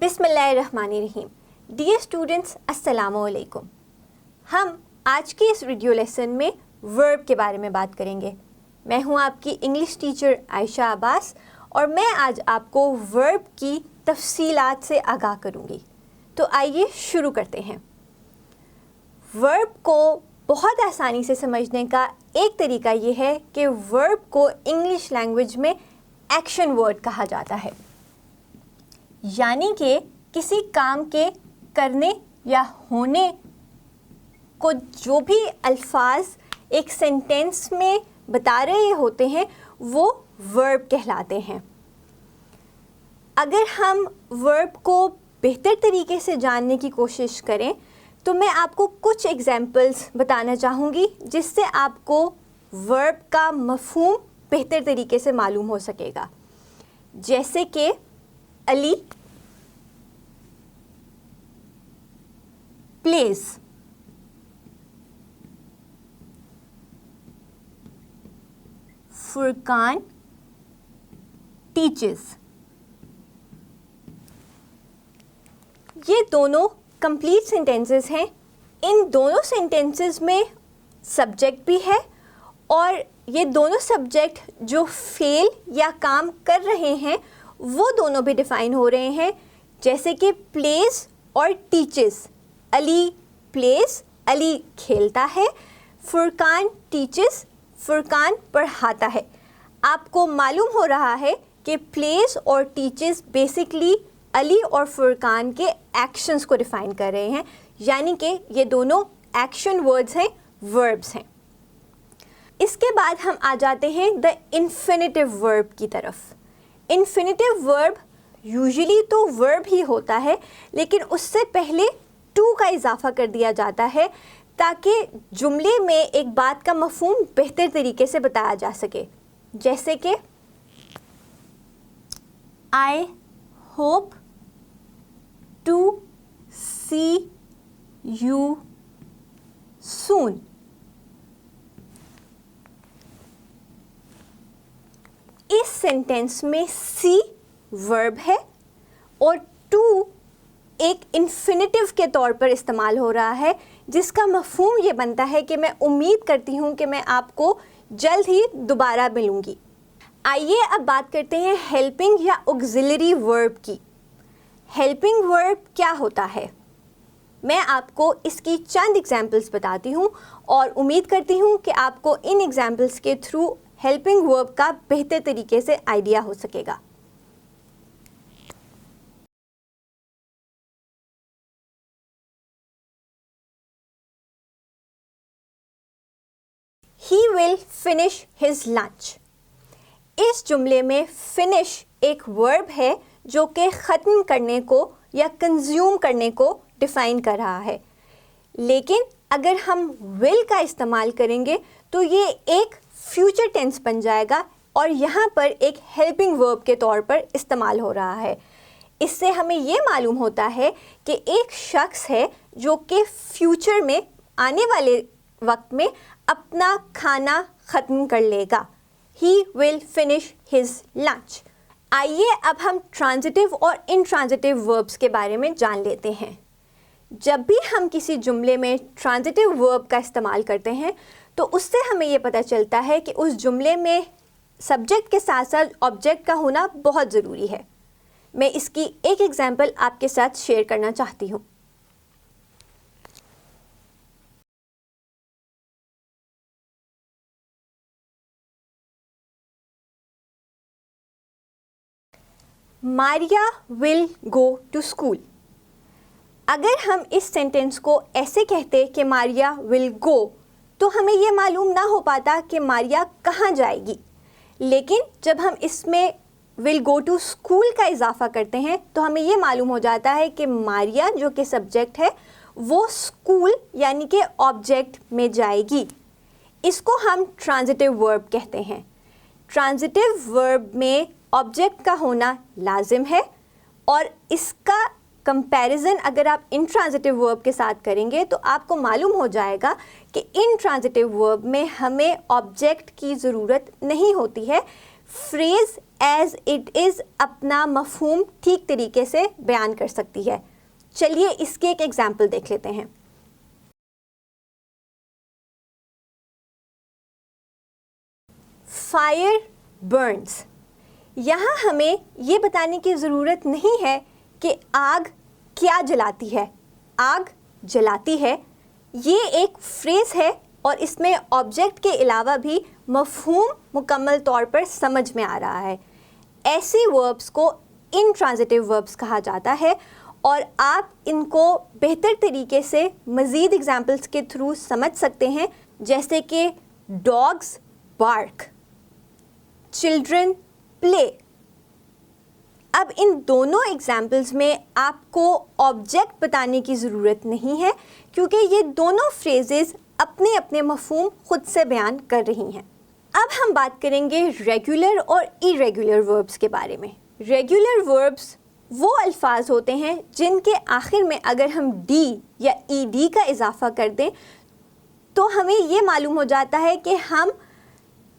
बिस्मिल्लाहिर्रहमानिर्रहीम। Dear students, अस्सलामुअलैकुम। हम आज की इस वीडियो लेसन में वर्ब के बारे में बात करेंगे। मैं हूं आपकी इंग्लिश टीचर आयशा अब्बास और मैं आज आपको वर्ब की तफसीलात से आगाह करूंगी। तो आइए शुरू करते हैं। वर्ब को बहुत आसानी से समझने का एक तरीका ये है कि वर्ब को इंग्लिश लैंग्वेज में एक्शन वर्ड कहा जाता है, यानी कि किसी काम के करने या होने को जो भी अल्फाज एक सेंटेंस में बता रहे होते हैं वो वर्ब कहलाते हैं। अगर हम वर्ब को बेहतर तरीके से जानने की कोशिश करें तो मैं आपको कुछ एग्जाम्पल्स बताना चाहूँगी जिससे आपको वर्ब का मफ़हूम बेहतर तरीके से मालूम हो सकेगा। जैसे कि अली प्लेज, फुरकान टीचेस। ये दोनों कंप्लीट सेंटेंसेस हैं। इन दोनों सेंटेंसेस में सब्जेक्ट भी है और ये दोनों सब्जेक्ट जो फेल या काम कर रहे हैं वो दोनों भी डिफ़ाइन हो रहे हैं, जैसे कि प्लेज और टीचेस। अली प्लेज, अली खेलता है। फुरकान टीचेस, फुरकान पढ़ाता है। आपको मालूम हो रहा है कि प्लेज और टीचेस बेसिकली अली और फुरकान के एक्शंस को डिफ़ाइन कर रहे हैं, यानी कि ये दोनों एक्शन वर्ड्स हैं, वर्ब्स हैं। इसके बाद हम आ जाते हैं द इन्फिनिटिव वर्ब की तरफ। इन्फिनिटिव वर्ब यूजुअली तो वर्ब ही होता है, लेकिन उससे पहले टू का इजाफा कर दिया जाता है ताकि जुमले में एक बात का मफ़हूम बेहतर तरीके से बताया जा सके। जैसे कि I hope to see you soon. इस सेंटेंस में सी वर्ब है और टू एक इन्फिनिटिव के तौर पर इस्तेमाल हो रहा है, जिसका मफ़हूम ये बनता है कि मैं उम्मीद करती हूँ कि मैं आपको जल्द ही दोबारा मिलूँगी। आइए अब बात करते हैं हेल्पिंग या ऑक्सिलरी वर्ब की। हेल्पिंग वर्ब क्या होता है, मैं आपको इसकी चंद एग्जाम्पल्स बताती हूँ और उम्मीद करती हूँ कि आपको इन एग्जाम्पल्स के थ्रू हेल्पिंग वर्ब का बेहतर तरीके से आइडिया हो सकेगा। He will finish his lunch। इस जुमले में फिनिश एक वर्ब है जो कि ख़त्म करने को या कंज्यूम करने को डिफ़ाइन कर रहा है, लेकिन अगर हम विल का इस्तेमाल करेंगे तो ये एक फ्यूचर टेंस बन जाएगा और यहाँ पर एक हेल्पिंग वर्ब के तौर पर इस्तेमाल हो रहा है। इससे हमें ये मालूम होता है कि एक शख्स है जो कि फ्यूचर में आने वाले वक्त में अपना खाना ख़त्म कर लेगा। He will finish his lunch। आइए अब हम ट्रांजिटिव और इंट्रांजिटिव वर्ब्स के बारे में जान लेते हैं। जब भी हम किसी जुमले में ट्रांजिटिव वर्ब का इस्तेमाल करते हैं तो उससे हमें ये पता चलता है कि उस जुमले में सब्जेक्ट के साथ साथ ऑब्जेक्ट का होना बहुत ज़रूरी है। मैं इसकी एक एग्जाम्पल आपके साथ शेयर करना चाहती हूँ। Maria will go to school. अगर हम इस सेंटेंस को ऐसे कहते कि मारिया विल गो, तो हमें ये मालूम ना हो पाता कि मारिया कहाँ जाएगी, लेकिन जब हम इसमें विल गो टू स्कूल का इजाफा करते हैं तो हमें ये मालूम हो जाता है कि मारिया जो कि सब्जेक्ट है वो स्कूल यानी कि ऑब्जेक्ट में जाएगी। इसको हम ट्रांजिटिव वर्ब कहते हैं। ट्रांजिटिव वर्ब में ऑब्जेक्ट का होना लाजिम है और इसका कंपैरिजन अगर आप इंट्रांजिटिव वर्ब के साथ करेंगे तो आपको मालूम हो जाएगा कि इंट्रांजिटिव वर्ब में हमें ऑब्जेक्ट की ज़रूरत नहीं होती है। फ्रेज़ एज इट इज़ अपना मफहूम ठीक तरीके से बयान कर सकती है। चलिए इसके एक एग्जाम्पल देख लेते हैं। Fire Burns. यहाँ हमें ये बताने की ज़रूरत नहीं है कि आग क्या जलाती है। आग जलाती है, ये एक फ्रेज़ है और इसमें ऑब्जेक्ट के अलावा भी मफहूम मुकम्मल तौर पर समझ में आ रहा है। ऐसे वर्ब्स को इंट्रांजिटिव वर्ब्स कहा जाता है और आप इनको बेहतर तरीके से मज़ीद एग्जाम्पल्स के थ्रू समझ सकते हैं, जैसे कि डॉग्स बार्क, चिल्ड्रन प्ले। अब इन दोनों एग्जाम्पल्स में आपको ऑब्जेक्ट बताने की ज़रूरत नहीं है क्योंकि ये दोनों फ्रेजेस अपने अपने मफहूम खुद से बयान कर रही हैं। अब हम बात करेंगे रेगुलर और इरेगुलर वर्ब्स के बारे में। रेगुलर वर्ब्स वो अल्फाज होते हैं जिनके आखिर में अगर हम डी या ईडी का इजाफा कर दें तो हमें ये मालूम हो जाता है कि हम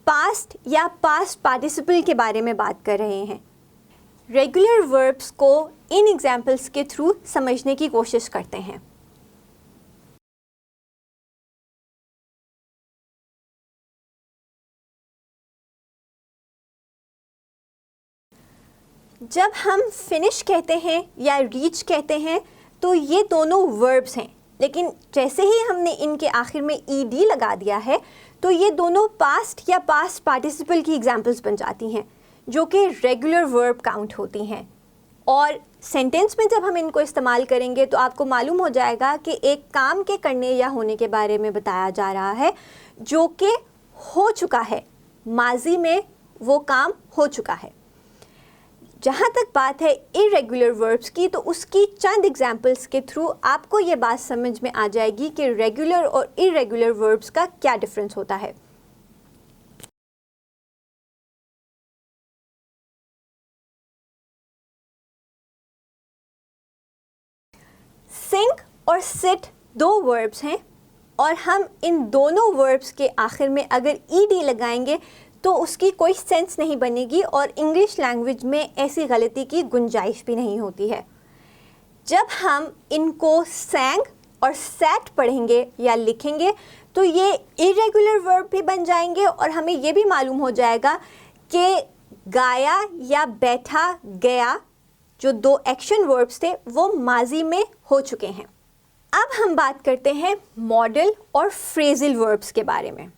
पास्ट या पास्ट पार्टिसिपल के बारे में बात कर रहे हैं। रेगुलर वर्ब्स को इन एग्जाम्पल्स के थ्रू समझने की कोशिश करते हैं। जब हम फिनिश कहते हैं या रीच कहते हैं तो ये दोनों वर्ब्स हैं, लेकिन जैसे ही हमने इनके आखिर में ईडी लगा दिया है तो ये दोनों पास्ट या पास्ट पार्टिसिपल की एग्जाम्पल्स बन जाती हैं जो कि रेगुलर वर्ब काउंट होती हैं। और सेंटेंस में जब हम इनको इस्तेमाल करेंगे तो आपको मालूम हो जाएगा कि एक काम के करने या होने के बारे में बताया जा रहा है जो कि हो चुका है, माजी में वो काम हो चुका है। जहाँ तक बात है इरेगुलर वर्ब्स की, तो उसकी चंद एग्जाम्पल्स के थ्रू आपको ये बात समझ में आ जाएगी कि रेगुलर और इरेगुलर वर्ब्स का क्या डिफरेंस होता है। सिंग और सिट दो वर्ब्स हैं और हम इन दोनों वर्ब्स के आखिर में अगर ईडी लगाएंगे तो उसकी कोई सेंस नहीं बनेगी और इंग्लिश लैंग्वेज में ऐसी गलती की गुंजाइश भी नहीं होती है। जब हम इनको सैंग और सैट पढ़ेंगे या लिखेंगे तो ये इरेगुलर वर्ब भी बन जाएंगे और हमें ये भी मालूम हो जाएगा कि गाया या बैठा गया जो दो एक्शन वर्ब्स थे वो माजी में हो चुके हैं। अब हम बात करते हैं मॉडल और फ्रेजल वर्ब्स के बारे में।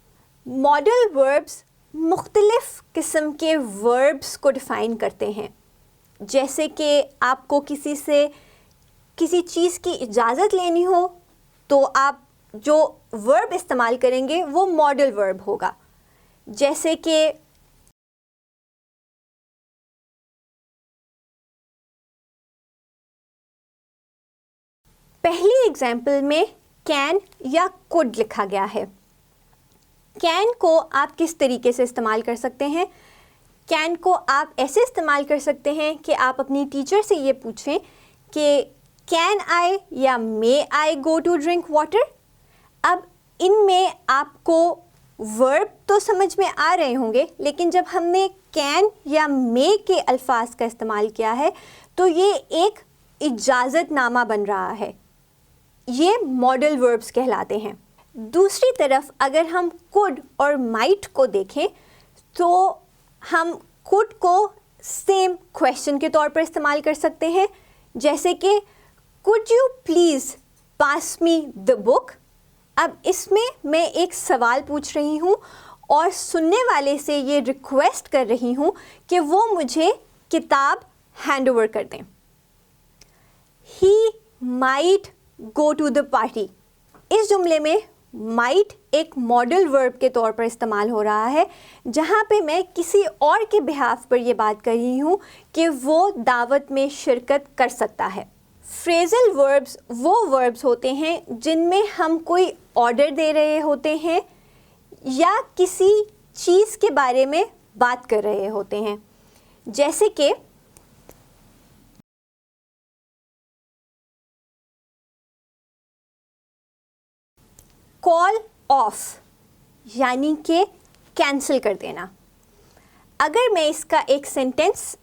मॉडल वर्ब्स मुख्तलिफ़ किस्म के वर्ब्स को डिफ़ाइन करते हैं, जैसे कि आपको किसी से किसी चीज़ की इजाज़त लेनी हो तो आप जो वर्ब इस्तेमाल करेंगे वो मॉडल वर्ब होगा। जैसे कि पहली एग्जाम्पल में कैन या कुड लिखा गया है। कैन को आप किस तरीके से इस्तेमाल कर सकते हैं? कैन को आप ऐसे इस्तेमाल कर सकते हैं कि आप अपनी टीचर से ये पूछें कि कैन आई या मे आई गो टू ड्रिंक वाटर। अब इनमें आपको वर्ब तो समझ में आ रहे होंगे, लेकिन जब हमने कैन या मे के अल्फाज का इस्तेमाल किया है तो ये एक इजाज़तनामा बन रहा है। ये मॉडल वर्ब्स कहलाते हैं। दूसरी तरफ अगर हम कुड और माइट को देखें तो हम कुड को सेम क्वेश्चन के तौर पर इस्तेमाल कर सकते हैं, जैसे कि could you please pass me the book. अब इसमें मैं एक सवाल पूछ रही हूँ और सुनने वाले से ये रिक्वेस्ट कर रही हूँ कि वो मुझे किताब हैंड ओवर कर दें। He might go to the party. इस जुमले में माइट एक मॉडल वर्ब के तौर पर इस्तेमाल हो रहा है, जहाँ पे मैं किसी और के बिहाफ पर ये बात कर रही हूँ कि वो दावत में शिरकत कर सकता है। फ्रेजल वर्ब्स वो वर्ब्स होते हैं जिनमें हम कोई ऑर्डर दे रहे होते हैं या किसी चीज़ के बारे में बात कर रहे होते हैं, जैसे कि कॉल ऑफ यानी कि कैंसिल कर देना। अगर मैं इसका एक सेंटेंस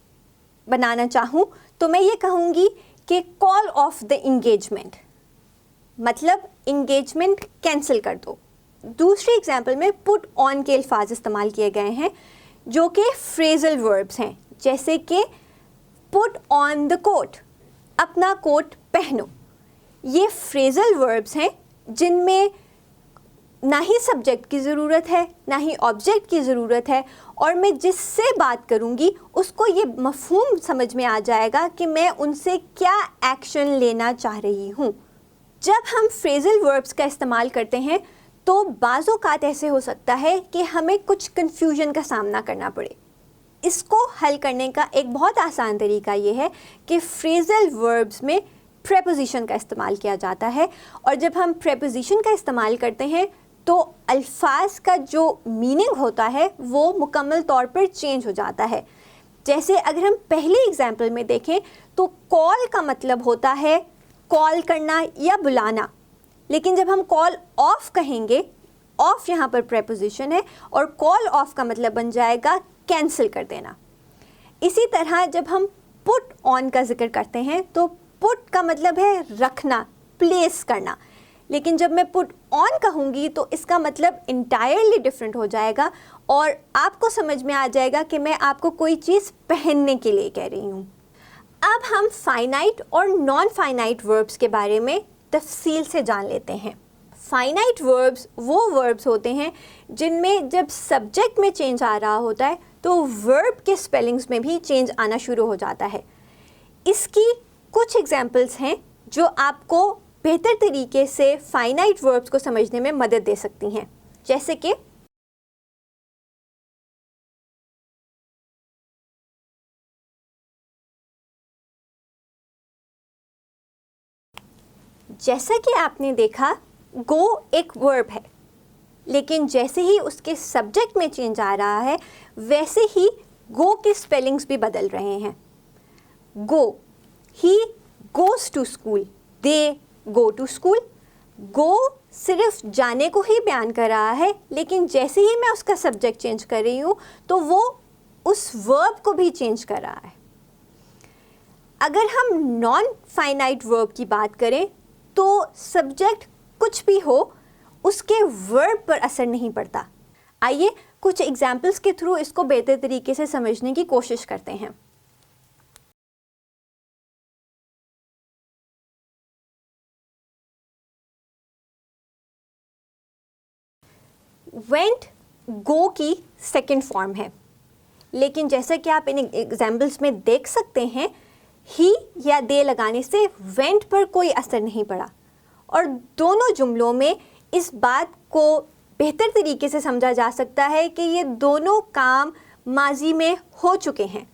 बनाना चाहूँ तो मैं ये कहूँगी कि कॉल ऑफ द इंगेजमेंट, मतलब इंगेजमेंट कैंसिल कर दो। दूसरी एग्जाम्पल में पुट ऑन के अल्फाज इस्तेमाल किए गए हैं जो कि फ्रेजल वर्ब्स हैं, जैसे कि पुट ऑन द कोट, अपना कोट पहनो। ये फ्रेजल वर्ब्स हैं जिनमें ना ही सब्जेक्ट की ज़रूरत है ना ही ऑब्जेक्ट की ज़रूरत है, और मैं जिससे बात करूँगी उसको ये मफ़हूम समझ में आ जाएगा कि मैं उनसे क्या एक्शन लेना चाह रही हूँ। जब हम फ्रेजल वर्ब्स का इस्तेमाल करते हैं तो बाज़ औक़ात ऐसे हो सकता है कि हमें कुछ कन्फ्यूजन का सामना करना पड़े। इसको हल करने का एक बहुत आसान तरीका ये है कि फ्रेजल वर्ब्स में प्रेपोजिशन का इस्तेमाल किया जाता है, और जब हम प्रेपोजिशन का इस्तेमाल करते हैं तो अल्फाज का जो मीनिंग होता है वो मुकम्मल तौर पर चेंज हो जाता है। जैसे अगर हम पहले एग्जाम्पल में देखें तो कॉल का मतलब होता है कॉल करना या बुलाना, लेकिन जब हम कॉल ऑफ कहेंगे, ऑफ यहाँ पर प्रेपोजिशन है और कॉल ऑफ का मतलब बन जाएगा कैंसिल कर देना। इसी तरह जब हम पुट ऑन का जिक्र करते हैं तो पुट का मतलब है रखना, प्लेस करना, लेकिन जब मैं पुट ऑन कहूँगी तो इसका मतलब इंटायरली डिफरेंट हो जाएगा और आपको समझ में आ जाएगा कि मैं आपको कोई चीज़ पहनने के लिए कह रही हूँ। अब हम फाइनाइट और नॉन फाइनाइट वर्ब्स के बारे में तफसील से जान लेते हैं। फाइनाइट वर्ब्स वो वर्ब्स होते हैं जिनमें जब सब्जेक्ट में चेंज आ रहा होता है तो वर्ब के स्पेलिंग्स में भी चेंज आना शुरू हो जाता है। इसकी कुछ एग्जाम्पल्स हैं जो आपको बेहतर तरीके से फाइनाइट वर्ब्स को समझने में मदद दे सकती हैं, जैसे कि जैसा कि आपने देखा गो एक वर्ब है, लेकिन जैसे ही उसके सब्जेक्ट में चेंज आ रहा है वैसे ही गो के स्पेलिंग्स भी बदल रहे हैं। Go, he goes to school, they go to school. Go सिर्फ जाने को ही बयान कर रहा है, लेकिन जैसे ही मैं उसका सब्जेक्ट चेंज कर रही हूँ तो वो उस वर्ब को भी चेंज कर रहा है। अगर हम नॉन फाइनाइट वर्ब की बात करें तो सब्जेक्ट कुछ भी हो उसके वर्ब पर असर नहीं पड़ता। आइए कुछ एग्जाम्पल्स के थ्रू इसको बेहतर तरीके से समझने की कोशिश करते हैं। वेंट गो की सेकेंड फॉर्म है, लेकिन जैसा कि आप इन एग्जाम्पल्स में देख सकते हैं ही या दे लगाने से वेंट पर कोई असर नहीं पड़ा, और दोनों जुमलों में इस बात को बेहतर तरीके से समझा जा सकता है कि ये दोनों काम माजी में हो चुके हैं।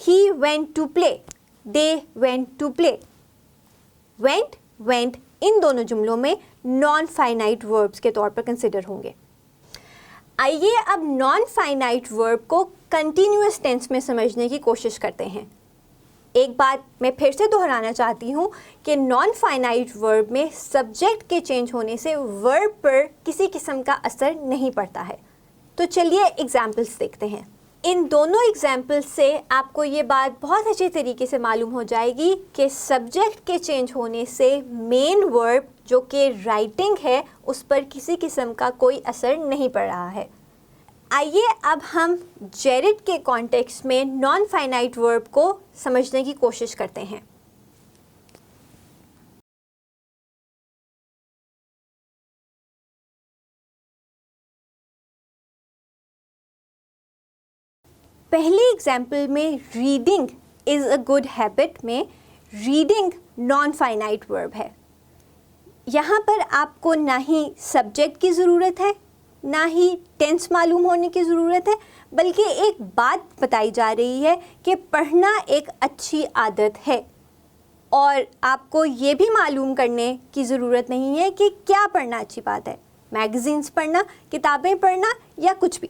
He went to play, they went to play. Went, went इन दोनों जुमलों में नॉन फाइनाइट वर्ब्स के तौर पर कंसिडर होंगे। आइए अब नॉन फाइनाइट वर्ब को कंटिन्यूअस टेंस में समझने की कोशिश करते हैं। एक बात मैं फिर से दोहराना चाहती हूँ कि नॉन फाइनाइट वर्ब में सब्जेक्ट के चेंज होने से वर्ब पर किसी किस्म का असर नहीं पड़ता है। तो चलिए एग्जाम्पल्स देखते हैं। इन दोनों एग्जाम्पल्स से आपको ये बात बहुत अच्छे तरीके से मालूम हो जाएगी कि सब्जेक्ट के चेंज होने से मेन वर्ब जो कि राइटिंग है उस पर किसी किस्म का कोई असर नहीं पड़ रहा है। आइए अब हम जेरिड के कॉन्टेक्स्ट में नॉन फाइनाइट वर्ब को समझने की कोशिश करते हैं। पहले एग्जाम्पल में reading is a good habit में रीडिंग नॉन फाइनाइट वर्ब है। यहाँ पर आपको ना ही सब्जेक्ट की ज़रूरत है ना ही टेंस मालूम होने की ज़रूरत है, बल्कि एक बात बताई जा रही है कि पढ़ना एक अच्छी आदत है, और आपको ये भी मालूम करने की ज़रूरत नहीं है कि क्या पढ़ना अच्छी बात है, मैगज़ीन्स पढ़ना, किताबें पढ़ना या कुछ भी।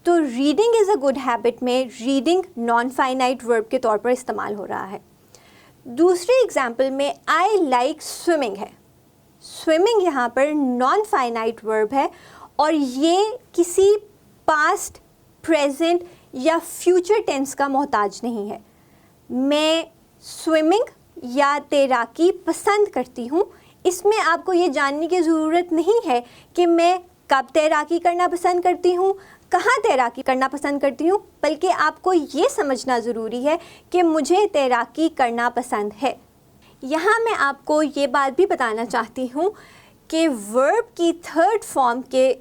तो reading is a good habit में रीडिंग नॉन फाइनाइट वर्ब के तौर पर इस्तेमाल हो रहा है। दूसरी एग्जाम्पल में आई लाइक स्विमिंग है। स्विमिंग यहाँ पर नॉन फाइनाइट वर्ब है और ये किसी पास्ट प्रेजेंट या फ्यूचर टेंस का मोहताज नहीं है। मैं स्विमिंग या तैराकी पसंद करती हूँ, इसमें आपको ये जानने की ज़रूरत नहीं है कि मैं कब तैराकी करना पसंद करती हूँ, कहाँ तैराकी करना पसंद करती हूँ, बल्कि आपको ये समझना ज़रूरी है कि मुझे तैराकी करना पसंद है। यहाँ मैं आपको ये बात भी बताना चाहती हूँ कि वर्ब की थर्ड फॉर्म के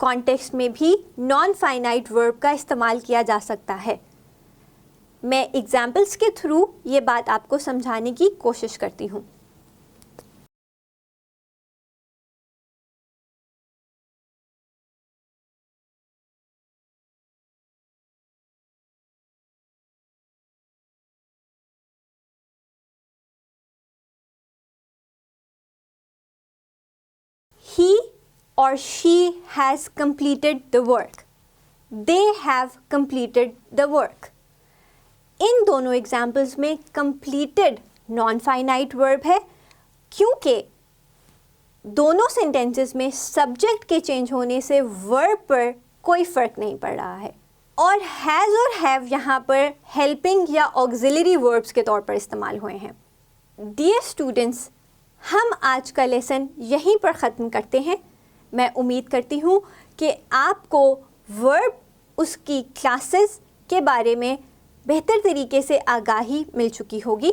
कॉन्टेक्स्ट में भी नॉन फाइनाइट वर्ब का इस्तेमाल किया जा सकता है। मैं एग्जाम्पल्स के थ्रू ये बात आपको समझाने की कोशिश करती हूँ। He or she has completed the work. They have completed the work. इन दोनों एग्जाम्पल्स में completed नॉन फाइनाइट वर्ब है, क्योंकि दोनों सेंटेंसेस में सब्जेक्ट के चेंज होने से वर्ब पर कोई फ़र्क नहीं पड़ रहा है। और हैज़ और हैव यहाँ पर हेल्पिंग या ऑक्सिलरी वर्ब्स के तौर पर इस्तेमाल हुए हैं। डियर स्टूडेंट्स, हम आज का लेसन यहीं पर ख़त्म करते हैं। मैं उम्मीद करती हूँ कि आपको वर्ब, उसकी क्लासेस के बारे में बेहतर तरीके से आगाही मिल चुकी होगी।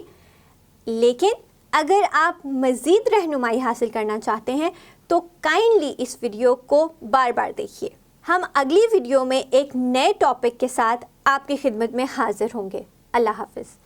लेकिन अगर आप मज़ीद रहनुमाई हासिल करना चाहते हैं तो काइंडली इस वीडियो को बार बार देखिए। हम अगली वीडियो में एक नए टॉपिक के साथ आपकी खिदमत में हाज़िर होंगे। अल्लाह हाफ़िज़।